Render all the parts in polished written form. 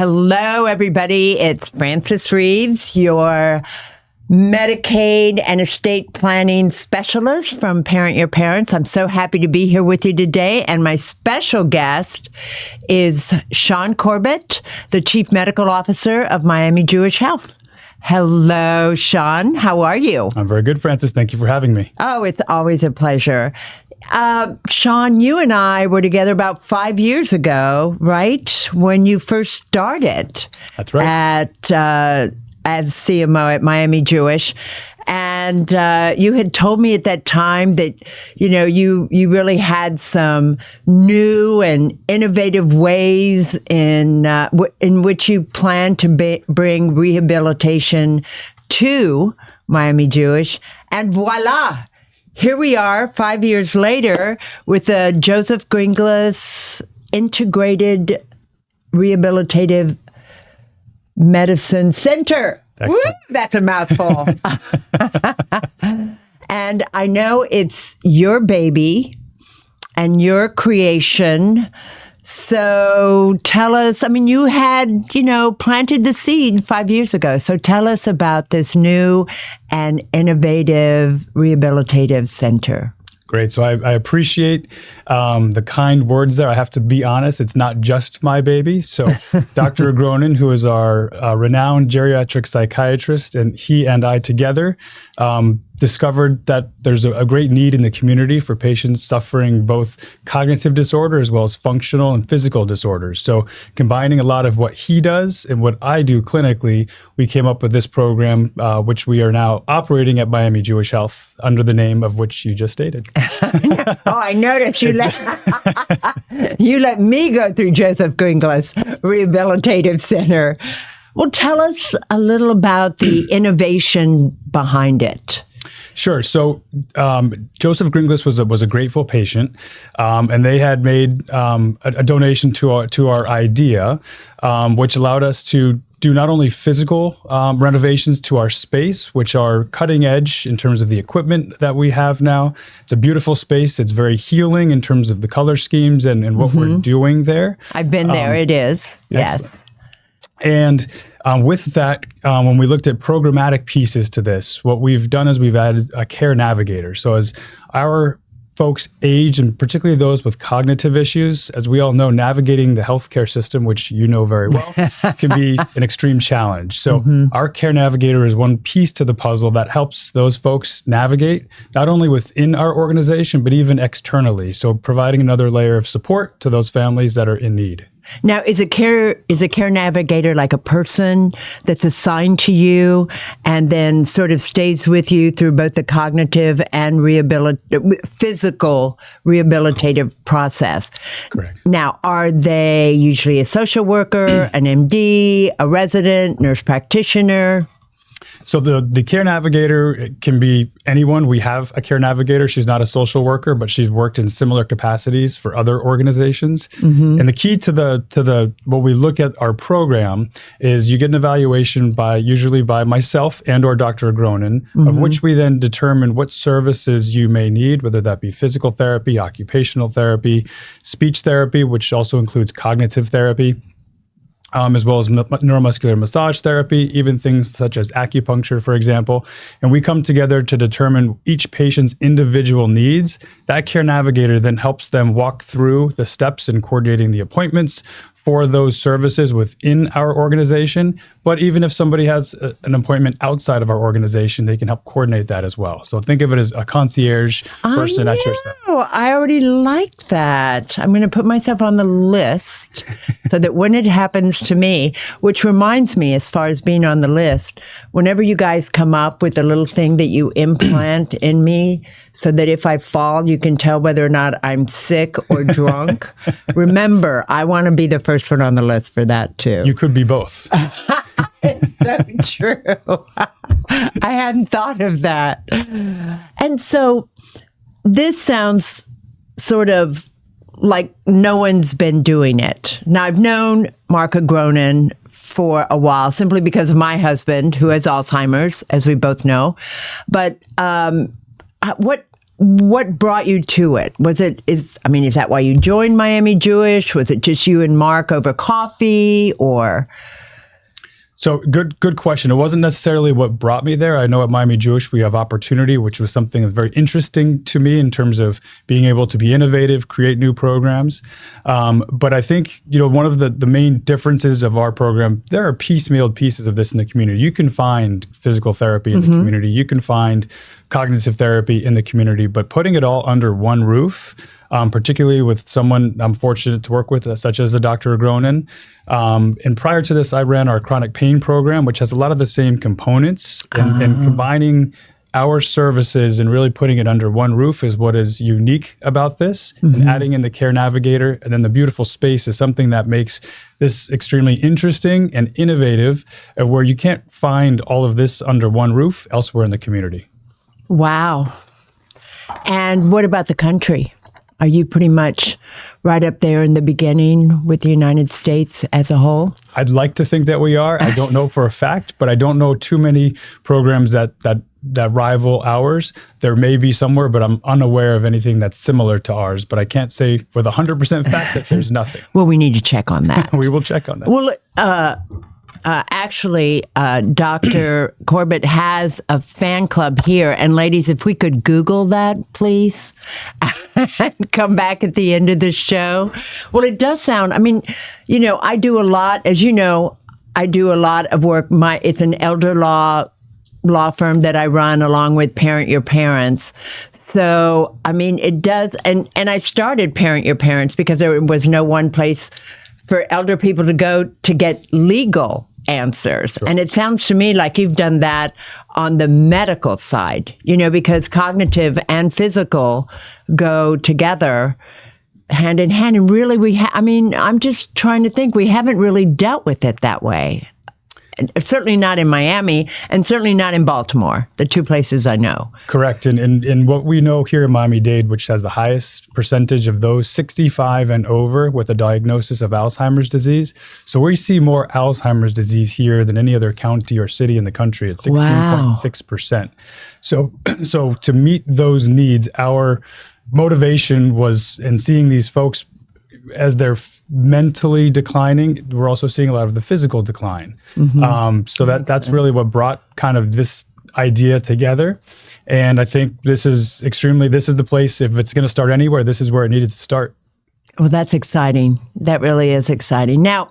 Hello, everybody. It's Frances Reaves, your Medicaid and estate planning specialist from Parent Your Parents. I'm so happy to be here with you today. And my special guest is Shaun Corbett, the Chief Medical Officer of Miami Jewish Health. Hello, Shaun. How are you? I'm very good, Frances. Thank you for having me. Oh, it's always a pleasure. Shaun, you and I were together about 5 years ago, right? When you first started. That's right. As CMO at Miami Jewish. And you had told me at that time that, you really had some new and innovative ways in which you plan to bring rehabilitation to Miami Jewish. And voila! Here we are 5 years later with the Joseph Gringlas Integrated Rehabilitative Medicine Center. Woo, that's a mouthful. And I know it's your baby and your creation. So tell us, you had, planted the seed 5 years ago. So tell us about this new and innovative rehabilitative center. Great. So I appreciate the kind words there. I have to be honest, it's not just my baby. So Dr. Agronin, who is our renowned geriatric psychiatrist, and he and I together discovered that there's a great need in the community for patients suffering both cognitive disorder as well as functional and physical disorders. So combining a lot of what he does and what I do clinically, we came up with this program, which we are now operating at Miami Jewish Health under the name of which you just stated. Oh, I noticed you let me go through Joseph Gringlas Rehabilitative Center. Well, tell us a little about the innovation behind it. Sure. So Joseph Gringlas was a grateful patient, and they had made a donation to our idea, which allowed us to do not only physical renovations to our space, which are cutting edge in terms of the equipment that we have now. It's a beautiful space. It's very healing in terms of the color schemes and what we're doing there. I've been there. It is. Yes. Excellent. And with that, when we looked at programmatic pieces to this, what we've done is we've added a care navigator. So as our folks age, and particularly those with cognitive issues, as we all know, navigating the healthcare system, which you know very well, can be an extreme challenge. So our care navigator is one piece to the puzzle that helps those folks navigate, not only within our organization, but even externally. So providing another layer of support to those families that are in need. Now, is a care navigator like a person that's assigned to you and then sort of stays with you through both the cognitive and physical rehabilitative process? Correct. Now, are they usually a social worker, an MD, a resident, nurse practitioner? So the care navigator can be anyone. We have a care navigator. She's not a social worker, but she's worked in similar capacities for other organizations. And the key to the what we look at our program is you get an evaluation usually by myself and or Dr. Agronin, of which we then determine what services you may need, whether that be physical therapy, occupational therapy, speech therapy, which also includes cognitive therapy. As well as neuromuscular massage therapy, even things such as acupuncture, for example. And we come together to determine each patient's individual needs. That care navigator then helps them walk through the steps in coordinating the appointments for those services within our organization. But even if somebody has an appointment outside of our organization, they can help coordinate that as well. So think of it as a concierge person at your staff. I already like that. I'm going to put myself on the list so that when it happens to me, which reminds me, as far as being on the list, whenever you guys come up with a little thing that you implant in me so that if I fall, you can tell whether or not I'm sick or drunk, remember, I want to be the first one on the list for that too. You could be both. It's so true. I hadn't thought of that. And so this sounds sort of like no one's been doing it. Now, I've known Mark Agronin for a while simply because of my husband, who has Alzheimer's, as we both know. But what brought you to it? Is that why you joined Miami Jewish? Was it just you and Mark over coffee, or? So good question. It wasn't necessarily what brought me there. I know at Miami Jewish we have opportunity, which was something that's very interesting to me in terms of being able to be innovative, create new programs. But I think, one of the main differences of our program, there are piecemealed pieces of this in the community. You can find physical therapy in the community. You can find cognitive therapy in the community, but putting it all under one roof, particularly with someone I'm fortunate to work with, such as a Dr. Agronin. And prior to this, I ran our chronic pain program, which has a lot of the same components. And combining our services and really putting it under one roof is what is unique about this. And adding in the Care Navigator and then the beautiful space is something that makes this extremely interesting and innovative, where you can't find all of this under one roof elsewhere in the community. Wow. And what about the country? Are you pretty much right up there in the beginning with the United States as a whole? I'd like to think that we are. I don't know for a fact, but I don't know too many programs that rival ours. There may be somewhere, but I'm unaware of anything that's similar to ours. But I can't say with 100% fact that there's nothing. Well, we need to check on that. We will check on that. Well, actually, Dr. Corbett has a fan club here. And ladies, if we could Google that, please, and come back at the end of the show. Well, it does sound, I do a lot, as you know, I do a lot of work. It's an elder law firm that I run along with Parent Your Parents. So, it does. And I started Parent Your Parents because there was no one place for elder people to go to get legal answers. Sure. And it sounds to me like you've done that on the medical side, because cognitive and physical go together hand in hand. And really, I'm just trying to think, we haven't really dealt with it that way. Certainly not in Miami, and certainly not in Baltimore, the two places I know. Correct. And what we know here in Miami-Dade, which has the highest percentage of those 65 and over with a diagnosis of Alzheimer's disease. So we see more Alzheimer's disease here than any other county or city in the country at 16.6%. So to meet those needs, our motivation was in seeing these folks as they're mentally declining, we're also seeing a lot of the physical decline. So that's really what brought kind of this idea together. And I think this is the place, if it's going to start anywhere, this is where it needed to start. Well, that's exciting. That really is exciting. Now,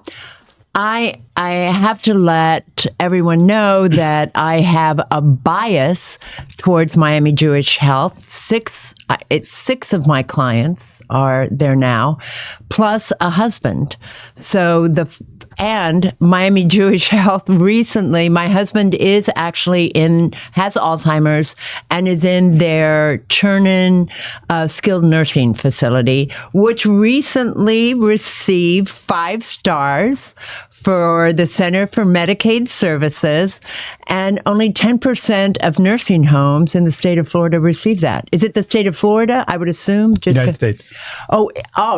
I have to let everyone know that I have a bias towards Miami Jewish Health. Six of my clients are there now, plus a husband. And Miami Jewish Health recently, my husband is actually has Alzheimer's and is in their Chernin skilled nursing facility, which recently received 5 stars for the Center for Medicaid Services, and only 10% of nursing homes in the state of Florida receive that. Is it the state of Florida, I would assume? United States. Oh,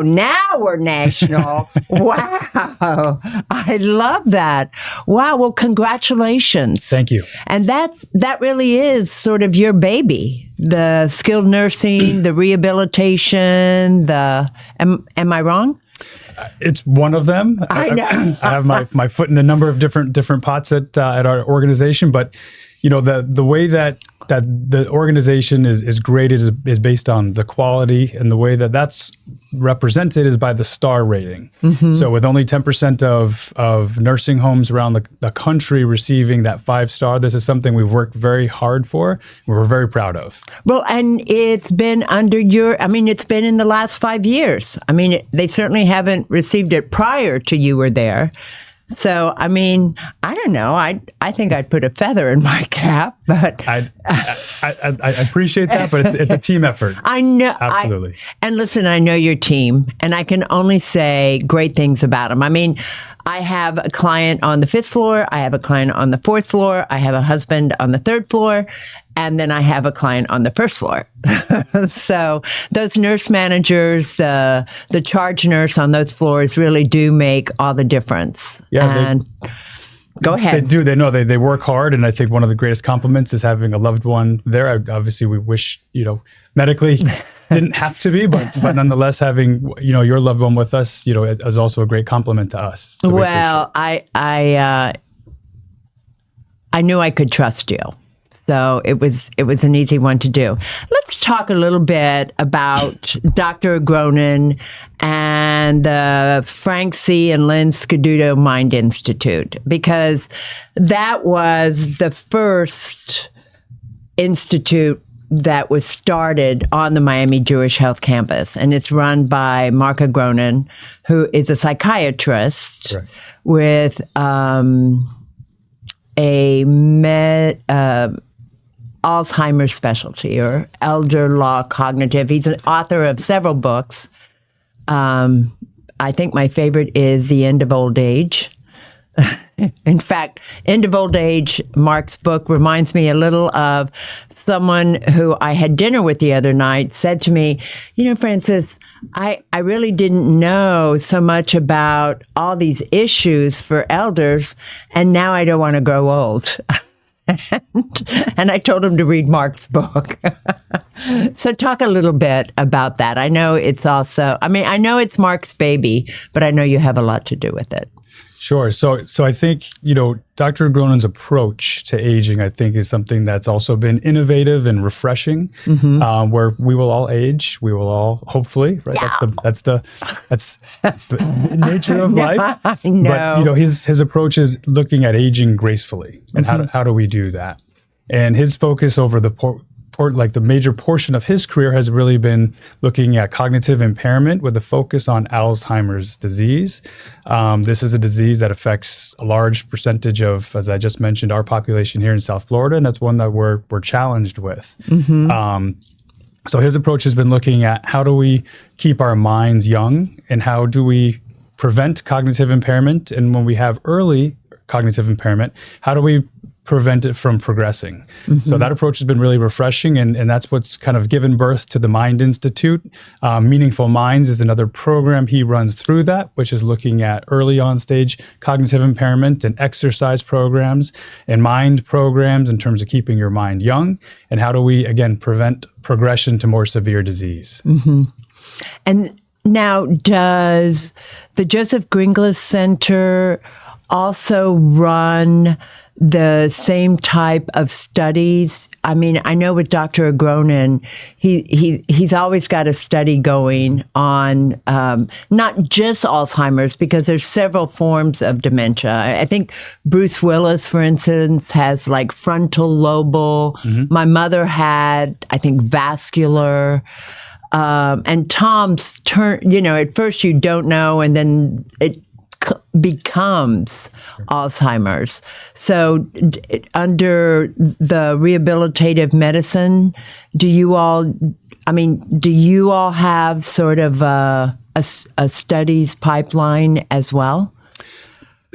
now we're national. Wow. I love that. Wow. Well, congratulations. Thank you. And that really is sort of your baby. The skilled nursing, the rehabilitation, am I wrong? It's one of them. I know. I have my foot in a number of different pots at our organization, but the way that the organization is graded is based on the quality, and the way that's represented is by the star rating. So with only 10% of nursing homes around the country receiving that 5-star, this is something we've worked very hard for, and we're very proud of. Well, and it's been it's been in the last 5 years. They certainly haven't received it prior to you were there. So, I don't know. I think I'd put a feather in my cap, but I appreciate that, but it's a team effort. I know. Absolutely. And listen, I know your team, and I can only say great things about them. I have a client on the 5th floor. I have a client on the 4th floor. I have a husband on the 3rd floor. And then I have a client on the 1st floor. So those nurse managers, the charge nurse on those floors really do make all the difference. Yeah. Go ahead. They do. They know they work hard, and I think one of the greatest compliments is having a loved one there. Obviously, we wish medically didn't have to be, but nonetheless, having your loved one with us, is also a great compliment to us. So well, I knew I could trust you. So it was an easy one to do. Let's talk a little bit about Dr. Agronin and the Frank C. and Lynn Scaduto Mind Institute, because that was the first institute that was started on the Miami Jewish Health Campus. And it's run by Mark Agronin, who is a psychiatrist with Alzheimer's specialty or elder law cognitive. He's an author of several books. I think my favorite is The End of Old Age. In fact, End of Old Age, Mark's book, reminds me a little of someone who I had dinner with the other night said to me, Francis, I really didn't know so much about all these issues for elders, and now I don't want to grow old. And I told him to read Mark's book. So talk a little bit about that. I know it's Mark's baby, but I know you have a lot to do with it. Sure. So I think, Dr. Agronin's approach to aging, I think, is something that's also been innovative and refreshing, where we will all age. We will all, hopefully, right? Yeah. That's the nature of life. I know. But, his approach is looking at aging gracefully and how do we do that? And his focus over the major portion of his career has really been looking at cognitive impairment with a focus on Alzheimer's disease. This is a disease that affects a large percentage of, as I just mentioned, our population here in South Florida, and that's one that we're challenged with. So his approach has been looking at how do we keep our minds young and how do we prevent cognitive impairment, and when we have early cognitive impairment, how do we prevent it from progressing? So that approach has been really refreshing, and that's what's kind of given birth to the Mind Institute. Meaningful Minds is another program he runs through that, which is looking at early on stage cognitive impairment and exercise programs and mind programs in terms of keeping your mind young, and how do we, again, prevent progression to more severe disease. And now, does the Joseph Gringlas Center also run the same type of studies? I mean, I know with Dr. Agronin, he's always got a study going on not just Alzheimer's, because there's several forms of dementia. I think Bruce Willis, for instance, has like frontal lobal. My mother had, I think, vascular. And Tom's at first you don't know, and then it becomes Alzheimer's. So under the rehabilitative medicine, do you all have sort of a studies pipeline as well?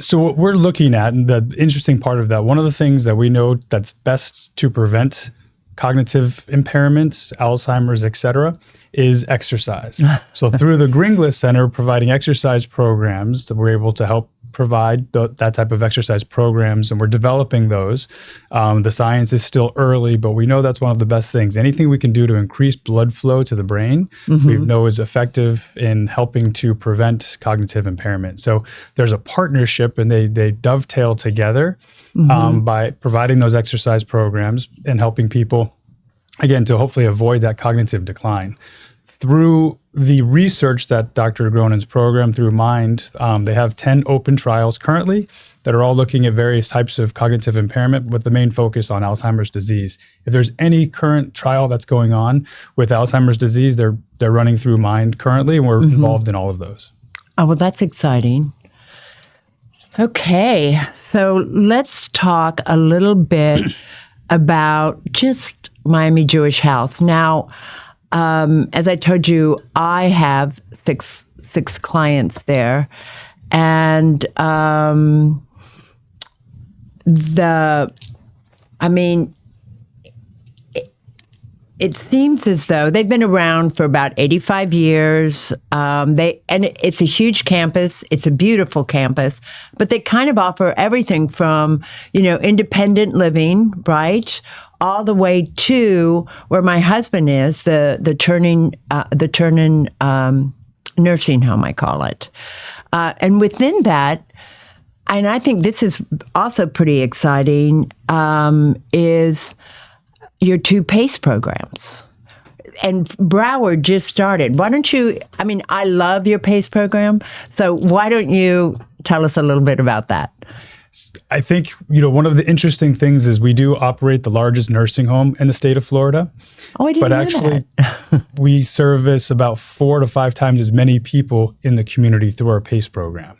So what we're looking at, and the interesting part of that, one of the things that we know that's best to prevent cognitive impairments, Alzheimer's, et cetera, is exercise. So through the Gringlas Center, providing exercise programs, that we're able to help provide that type of exercise programs, and we're developing those. The science is still early, but we know that's one of the best things. Anything we can do to increase blood flow to the brain, we know is effective in helping to prevent cognitive impairment. So there's a partnership, and they dovetail together by providing those exercise programs and helping people, again, to hopefully avoid that cognitive decline. Through the research that Dr. Agronin's program, through Mind, they have 10 open trials currently that are all looking at various types of cognitive impairment, with the main focus on Alzheimer's disease. If there's any current trial that's going on with Alzheimer's disease, they're running through Mind currently, and we're involved in all of those. Oh, well, that's exciting. Okay, so let's talk a little bit about just Miami Jewish Health. Now, as I told you, I have six clients there, and it seems as though they've been around for about 85 years. It's a huge campus. It's a beautiful campus, but they kind of offer everything from, independent living, right, all the way to where my husband is, the Turning nursing home, I call it. And within that, and I think this is also pretty exciting, is your 2 PACE programs. And Broward just started. Why don't you, I love your PACE program, so why don't you tell us a little bit about that? I think, one of the interesting things is we do operate the largest nursing home in the state of Florida. Oh, I didn't know that. We service about 4 to 5 times as many people in the community through our PACE program.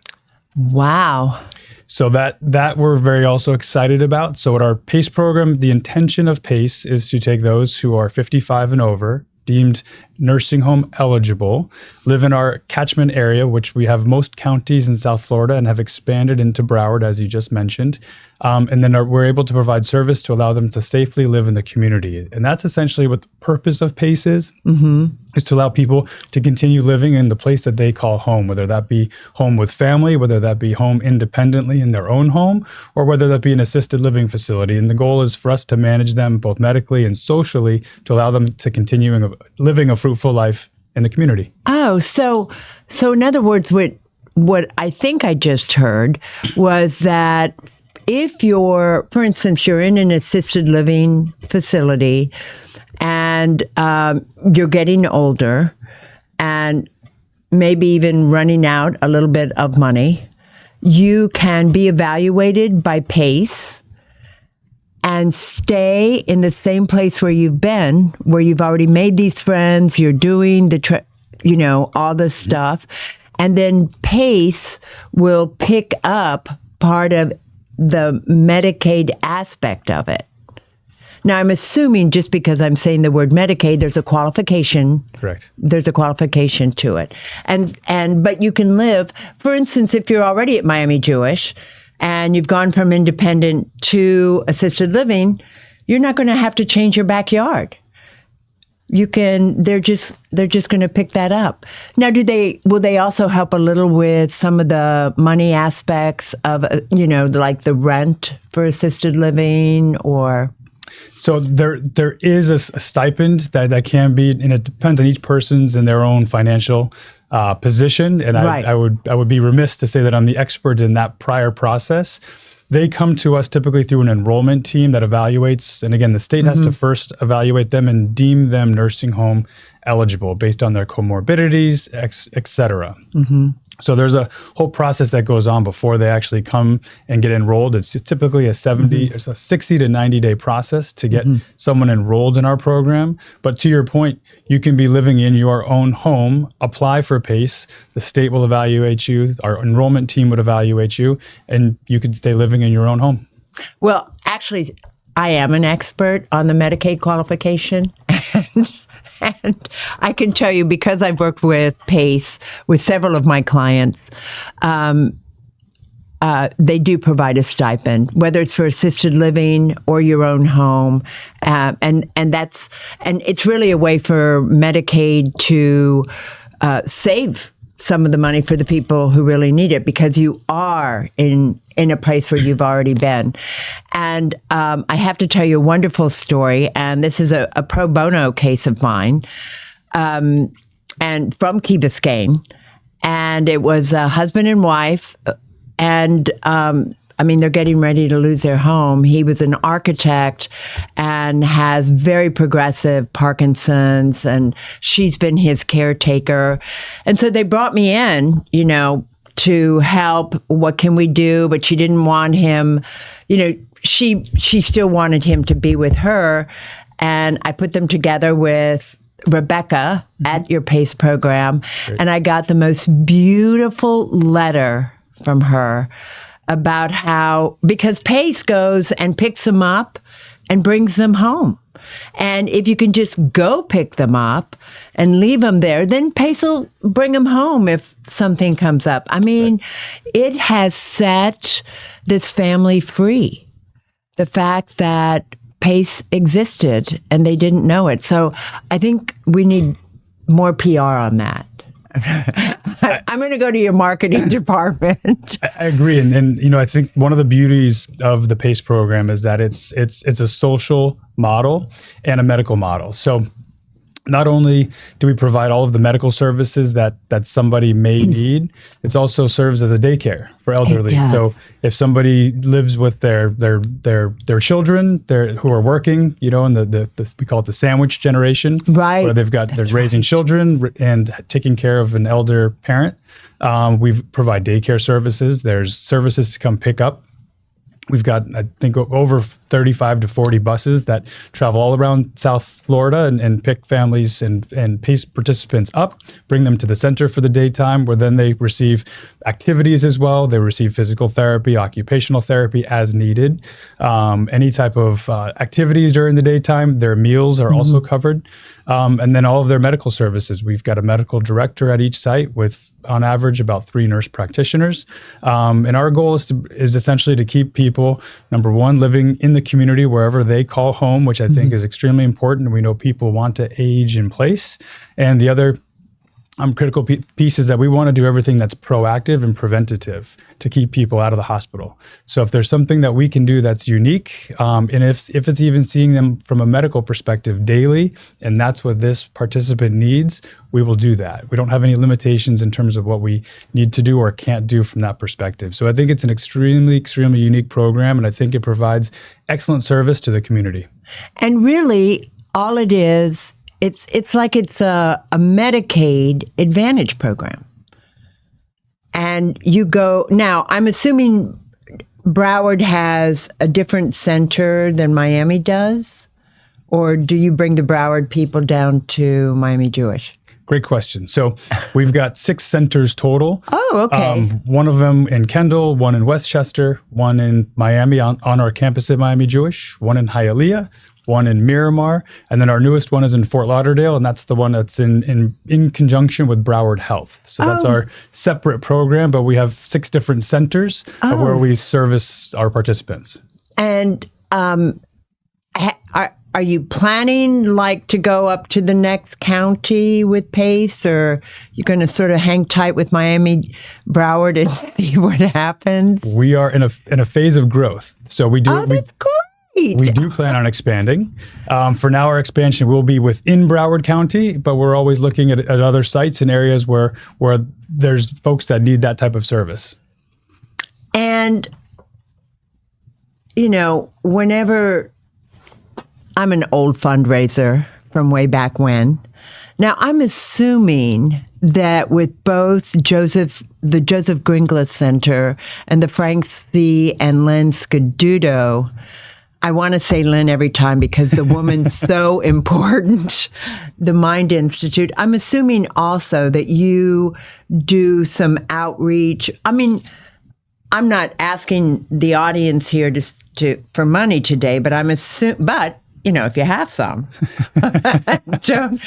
Wow. So that we're very also excited about. So at our PACE program, the intention of PACE is to take those who are 55 and over, deemed nursing home eligible, live in our catchment area, which we have most counties in South Florida and have expanded into Broward, as you just mentioned. And then we're able to provide service to allow them to safely live in the community. And that's essentially what the purpose of PACE is to allow people to continue living in the place that they call home, whether that be home with family, whether that be home independently in their own home, or whether that be an assisted living facility. And the goal is for us to manage them both medically and socially to allow them to continue living a fruitful life in the community. Oh, so in other words, what I think I just heard was that if for instance, you're in an assisted living facility and you're getting older and maybe even running out a little bit of money, you can be evaluated by PACE and stay in the same place where you've been, where you've already made these friends, you're doing all this stuff. And then PACE will pick up part of the Medicaid aspect of it. Now, I'm assuming just because I'm saying the word Medicaid, there's a qualification. Correct. There's a qualification to it. But you can live, for instance, if you're already at Miami Jewish and you've gone from independent to assisted living, you're not going to have to change your backyard. They're just going to pick that up. Now, will they also help a little with some of the money aspects of, like the rent for assisted living or? So there is a stipend that can be, and it depends on each person's and their own financial position. And right. I would be remiss to say that I'm the expert in that prior process. They come to us typically through an enrollment team that evaluates, and again, the state has to first evaluate them and deem them nursing home eligible based on their comorbidities, et cetera. So there's a whole process that goes on before they actually come and get enrolled. It's typically a 60 to 90 day process to get someone enrolled in our program. But to your point, you can be living in your own home, apply for PACE. The state will evaluate you. Our enrollment team would evaluate you, and you could stay living in your own home. Well, actually, I am an expert on the Medicaid qualification. And I can tell you, because I've worked with PACE with several of my clients, they do provide a stipend, whether it's for assisted living or your own home, and it's really a way for Medicaid to save some of the money for the people who really need it, because you are in a place where you've already been. And I have to tell you a wonderful story, and this is a pro bono case of mine, and from Key Biscayne. And it was a husband and wife, and they're getting ready to lose their home. He was an architect and has very progressive Parkinson's, and she's been his caretaker. And so they brought me in, to help. What can we do? But she didn't want him, she still wanted him to be with her. And I put them together with Rebecca at your PACE program. Great. And I got the most beautiful letter from her about how, because PACE goes and picks them up and brings them home. And if you can just go pick them up and leave them there, then PACE will bring them home if something comes up. It has set this family free. The fact that PACE existed and they didn't know it. So I think we need more PR on that. I'm going to go to your marketing department. I agree. And I think one of the beauties of the PACE program is that it's a social model and a medical model. So not only do we provide all of the medical services that somebody may need, it also serves as a daycare for elderly. So if somebody lives with their children who are working, and we call it the sandwich generation, right? Where they're raising children and taking care of an elder parent. We provide daycare services. There's services to come pick up. We've got, I think, over 35 to 40 buses that travel all around South Florida and pick families and PACE participants up, bring them to the center for the daytime, where then they receive activities as well. They receive physical therapy, occupational therapy as needed. Any type of activities during the daytime. Their meals are also covered. And then all of their medical services. We've got a medical director at each site with, on average, about 3 nurse practitioners. And our goal is essentially to keep people, number one, living in the community wherever they call home, which I think is extremely important. We know people want to age in place. And the other critical piece is that we want to do everything that's proactive and preventative to keep people out of the hospital. So if there's something that we can do that's unique, and if it's even seeing them from a medical perspective daily, and that's what this participant needs, we will do that. We don't have any limitations in terms of what we need to do or can't do from that perspective. So I think it's an extremely, extremely unique program, and I think it provides excellent service to the community. And really, all it is, it's like it's a Medicaid Advantage program. And you go, now I'm assuming Broward has a different center than Miami does? Or do you bring the Broward people down to Miami Jewish? Great question. So we've got 6 centers total. Oh, okay. One of them in Kendall, one in Westchester, one in Miami on our campus at Miami Jewish, one in Hialeah, one in Miramar, and then our newest one is in Fort Lauderdale, and that's the one that's in conjunction with Broward Health. So that's our separate program, but we have 6 different centers of where we service our participants. And are you planning to go up to the next county with PACE, or you're going to sort of hang tight with Miami Broward and see what happens? We are in a phase of growth. So we do. Oh, that's great. We do plan on expanding. For now, our expansion will be within Broward County, but we're always looking at other sites and areas where there's folks that need that type of service. And, whenever I'm an old fundraiser from way back when, now I'm assuming that with both the Joseph Gringlas Center and the Frank C. and Lynn Scaduto, I want to say Lynn every time because the woman's so important, the Mind Institute. I'm assuming also that you do some outreach. I mean, I'm not asking the audience here for money today, but if you have some, don't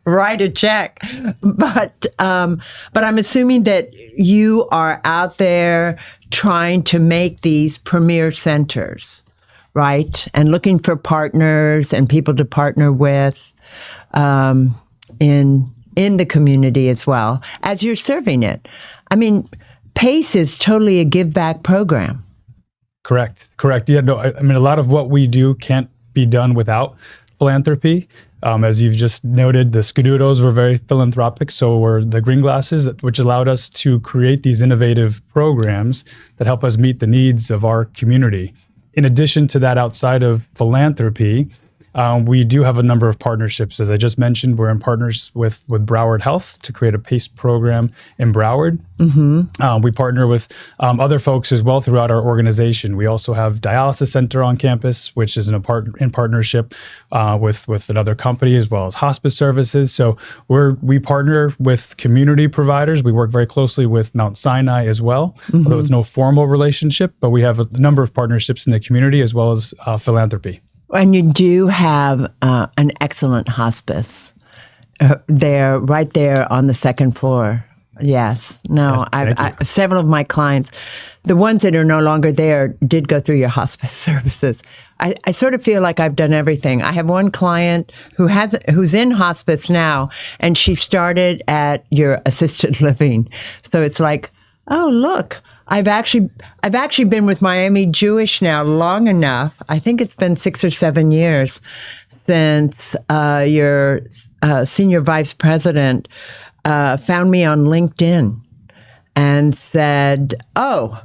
write a check. But I'm assuming that you are out there trying to make these premier centers, right? And looking for partners and people to partner with in the community as well as you're serving it. I mean, PACE is totally a give back program. Correct. Yeah, no, I mean, a lot of what we do can't be done without philanthropy. As you've just noted, the Scadutos were very philanthropic, so were the Gringlasses, which allowed us to create these innovative programs that help us meet the needs of our community. In addition to that, outside of philanthropy, we do have a number of partnerships. As I just mentioned, we're in partners with Broward Health to create a PACE program in Broward. We partner with other folks as well throughout our organization. We also have dialysis center on campus, which is in partnership with another company, as well as hospice services. So we partner with community providers. We work very closely with Mount Sinai as well, although it's no formal relationship, but we have a number of partnerships in the community as well as philanthropy. And you do have an excellent hospice right there on the second floor Yes. No, Yes, thank you. several of my clients, the ones that are no longer there, did go through your hospice services. I sort of feel like I've done everything. I have one client who's in hospice now, and she started at your assisted living. So it's like, oh, look, I've actually been with Miami Jewish now long enough. I think it's been 6 or 7 years since your senior vice president found me on LinkedIn and said, "Oh,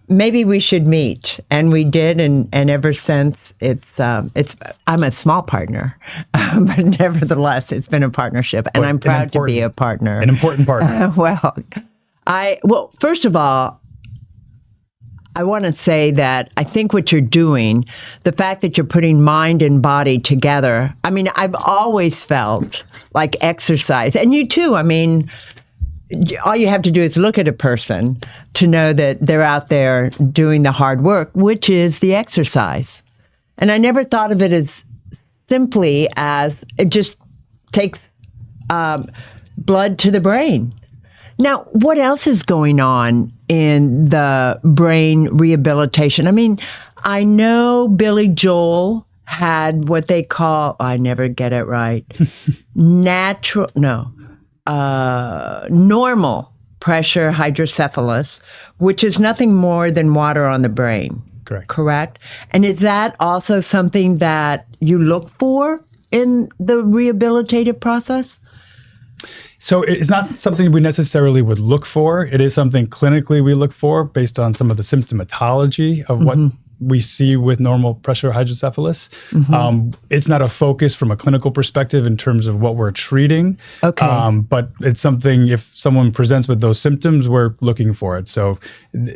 maybe we should meet." And we did, and ever since it's I'm a small partner, but nevertheless, it's been a partnership, and I'm proud to be a partner, an important partner. Well, first of all, I want to say that I think what you're doing, the fact that you're putting mind and body together, I mean, I've always felt like exercise, and you too, I mean, all you have to do is look at a person to know that they're out there doing the hard work, which is the exercise. And I never thought of it as simply as it just takes blood to the brain. Now, what else is going on in the brain rehabilitation? I mean, I know Billy Joel had what they call, I never get it right, normal pressure hydrocephalus, which is nothing more than water on the brain. Correct? And is that also something that you look for in the rehabilitative process? So it's not something we necessarily would look for. It is something clinically we look for based on some of the symptomatology of what we see with normal pressure hydrocephalus. It's not a focus from a clinical perspective in terms of what we're treating. Okay. But it's something, if someone presents with those symptoms, we're looking for it. So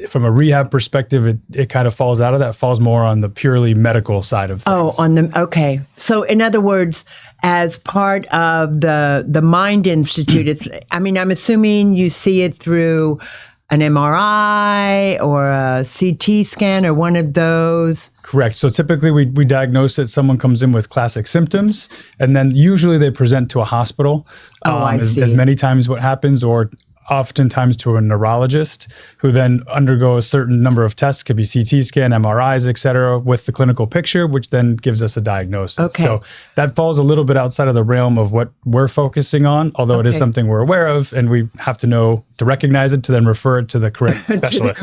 from a rehab perspective, it kind of falls out of that, falls more on the purely medical side of things. Okay. So in other words, as part of the Mind Institute, I'm assuming you see it through an MRI or a CT scan or one of those? Correct. So typically we diagnose it, someone comes in with classic symptoms, and then usually they present to a hospital. I see. As many times what happens, or oftentimes to a neurologist, who then undergo a certain number of tests, could be CT scan, MRIs, et cetera, with the clinical picture, which then gives us a diagnosis. Okay. So that falls a little bit outside of the realm of what we're focusing on, although it is something we're aware of, and we have to know to recognize it to then refer it to the correct specialist.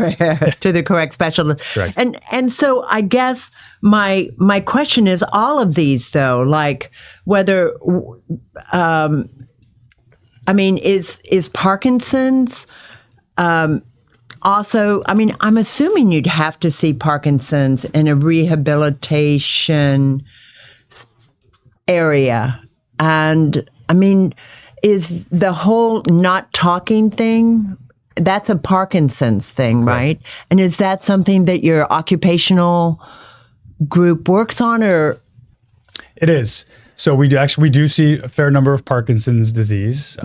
to the correct specialist. Correct. And so I guess my question is, all of these though, like whether is Parkinson's also, I'm assuming you'd have to see Parkinson's in a rehabilitation area. And is the whole not talking thing, that's a Parkinson's thing, right? And is that something that your occupational group works on, or? It is. So we do see a fair number of Parkinson's disease.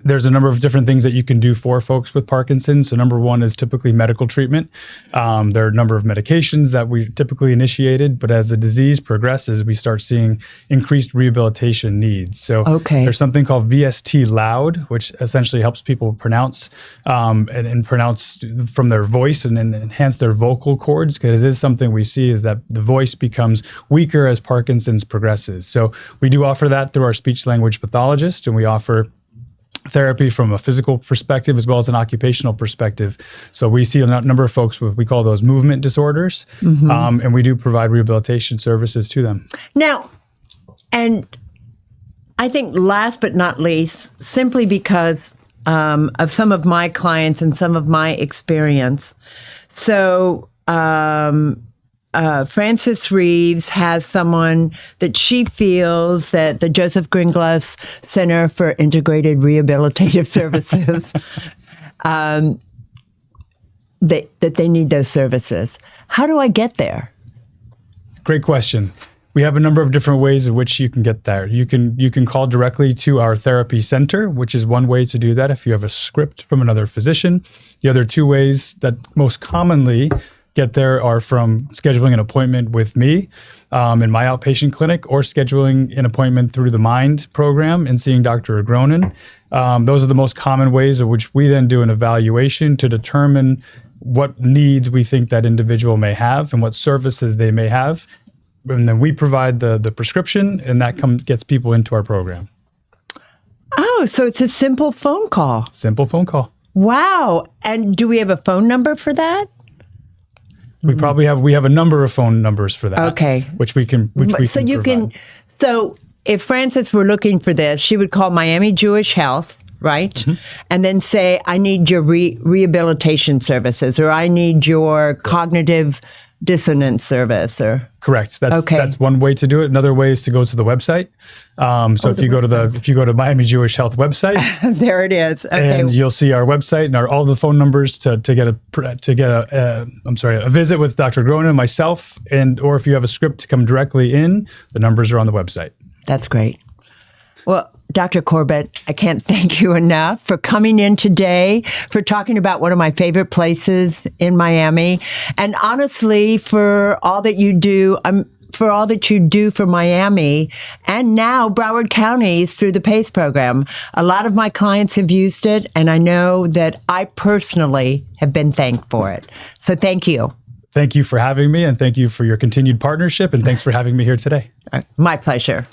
There's a number of different things that you can do for folks with Parkinson's. So number one is typically medical treatment. There are a number of medications that we typically initiated, but as the disease progresses, we start seeing increased rehabilitation needs. So there's something called VST Loud, which essentially helps people pronounce and pronounce from their voice and enhance their vocal cords, because it is something we see is that the voice becomes weaker as Parkinson's progresses. So we do offer that through our speech language pathologist, and we offer therapy from a physical perspective as well as an occupational perspective. So we see a number of folks with, we call those movement disorders, and we do provide rehabilitation services to them. Now, and I think last but not least, simply because of some of my clients and some of my experience. So Frances Reaves has someone that she feels that the Joseph Gringlas Center for Integrated Rehabilitative Services, that they need those services. How do I get there? Great question. We have a number of different ways in which you can get there. You can call directly to our therapy center, which is one way to do that if you have a script from another physician. The other two ways that most commonly get there are from scheduling an appointment with me in my outpatient clinic, or scheduling an appointment through the Mind program and seeing Dr. Agronin. Those are the most common ways of which we then do an evaluation to determine what needs we think that individual may have and what services they may have. And then we provide the prescription, and that gets people into our program. Oh, so it's a simple phone call. Simple phone call. Wow. And do we have a phone number for that? We have a number of phone numbers for that. Okay. Which we can provide. So if Frances were looking for this, she would call Miami Jewish Health, right? Mm-hmm. And then say, I need your rehabilitation services, or I need your cognitive dissonance service, or correct. That's one way to do it. Another way is to go to the website. So if you go to Miami Jewish Health website, there it is. Okay. And you'll see our website and all the phone numbers to get a visit with Dr. Grona, myself, or if you have a script to come directly in, the numbers are on the website. That's great. Well, Dr. Corbett, I can't thank you enough for coming in today, for talking about one of my favorite places in Miami, and honestly, for all that you do, for Miami and now Broward Counties through the PACE program. A lot of my clients have used it, and I know that I personally have been thanked for it. So thank you. Thank you for having me, and thank you for your continued partnership, and thanks for having me here today. My pleasure.